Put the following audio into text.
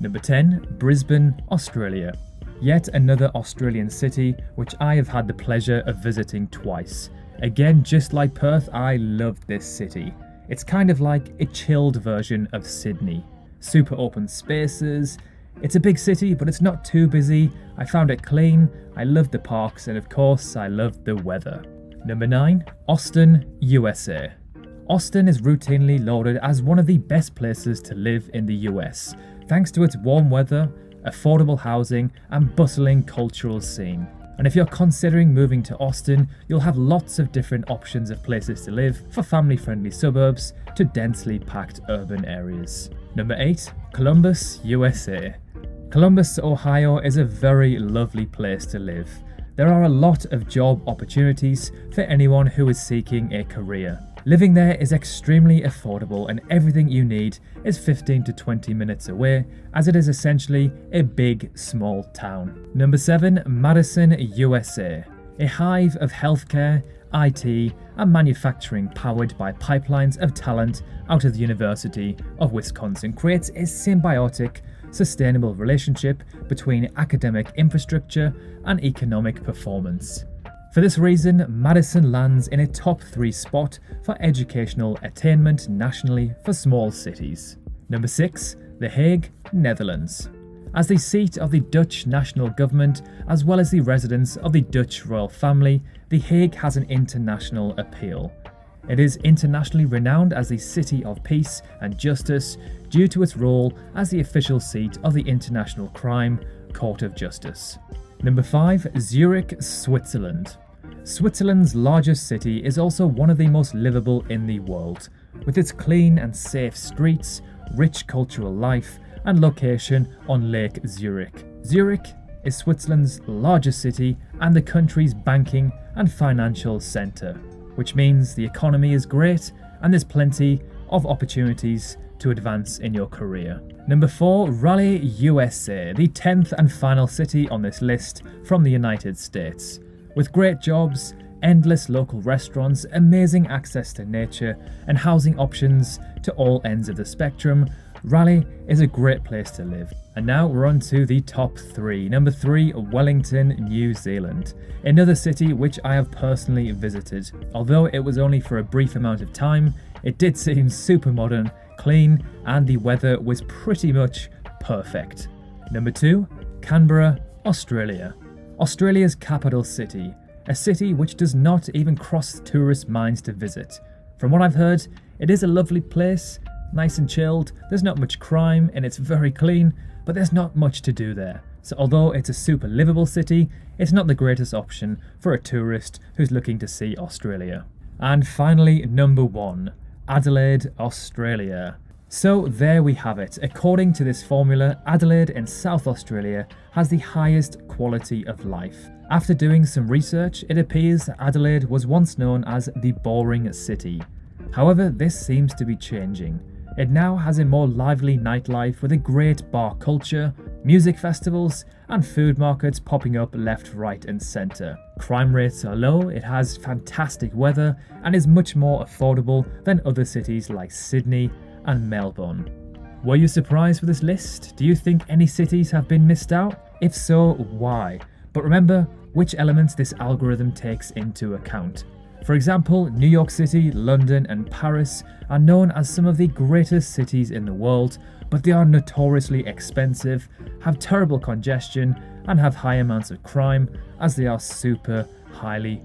Number 10, Brisbane, Australia. Yet another Australian city which I have had the pleasure of visiting twice. Again, just like Perth, I loved this city. It's kind of like a chilled version of Sydney. Super open spaces. It's a big city, but it's not too busy. I found it clean, I loved the parks, and of course, I loved the weather. Number 9, Austin, USA. Austin is routinely lauded as one of the best places to live in the US, thanks to its warm weather, affordable housing, and bustling cultural scene. And if you're considering moving to Austin, you'll have lots of different options of places to live, for family-friendly suburbs to densely packed urban areas. Number 8, Columbus, USA. Columbus, Ohio is a very lovely place to live. There are a lot of job opportunities for anyone who is seeking a career. Living there is extremely affordable and everything you need is 15 to 20 minutes away, as it is essentially a big, small town. Number 7, Madison, USA. A hive of healthcare, IT, and manufacturing powered by pipelines of talent out of the University of Wisconsin creates a symbiotic, sustainable relationship between academic infrastructure and economic performance. For this reason, Madison lands in a top 3 spot for educational attainment nationally for small cities. Number 6, The Hague, Netherlands. As the seat of the Dutch national government, as well as the residence of the Dutch royal family, The Hague has an international appeal. It is internationally renowned as the City of Peace and Justice due to its role as the official seat of the International Crime Court of Justice. Number 5, Zurich, Switzerland. Switzerland's largest city is also one of the most livable in the world, with its clean and safe streets, rich cultural life, and location on Lake Zurich. Zurich is Switzerland's largest city and the country's banking and financial centre, which means the economy is great and there's plenty of opportunities to advance in your career. Number 4, Raleigh, USA, the 10th and final city on this list from the United States. With great jobs, endless local restaurants, amazing access to nature, and housing options to all ends of the spectrum, Raleigh is a great place to live. And now we're on to the top 3. Number 3, Wellington, New Zealand. Another city which I have personally visited. Although it was only for a brief amount of time, it did seem super modern, clean, and the weather was pretty much perfect. Number 2, Canberra, Australia. Australia's capital city, a city which does not even cross tourist minds to visit. From what I've heard, it is a lovely place, nice and chilled, there's not much crime and it's very clean, but there's not much to do there. So although it's a super livable city, it's not the greatest option for a tourist who's looking to see Australia. And finally, number 1, Adelaide, Australia. So there we have it. According to this formula, Adelaide in South Australia has the highest quality of life. After doing some research, it appears that Adelaide was once known as the boring city. However, this seems to be changing. It now has a more lively nightlife with a great bar culture, music festivals, and food markets popping up left, right, and centre. Crime rates are low, it has fantastic weather, and is much more affordable than other cities like Sydney and Melbourne. Were you surprised with this list? Do you think any cities have been missed out? If so, why? But remember which elements this algorithm takes into account. For example, New York City, London, and Paris are known as some of the greatest cities in the world, but they are notoriously expensive, have terrible congestion, and have high amounts of crime as they are super highly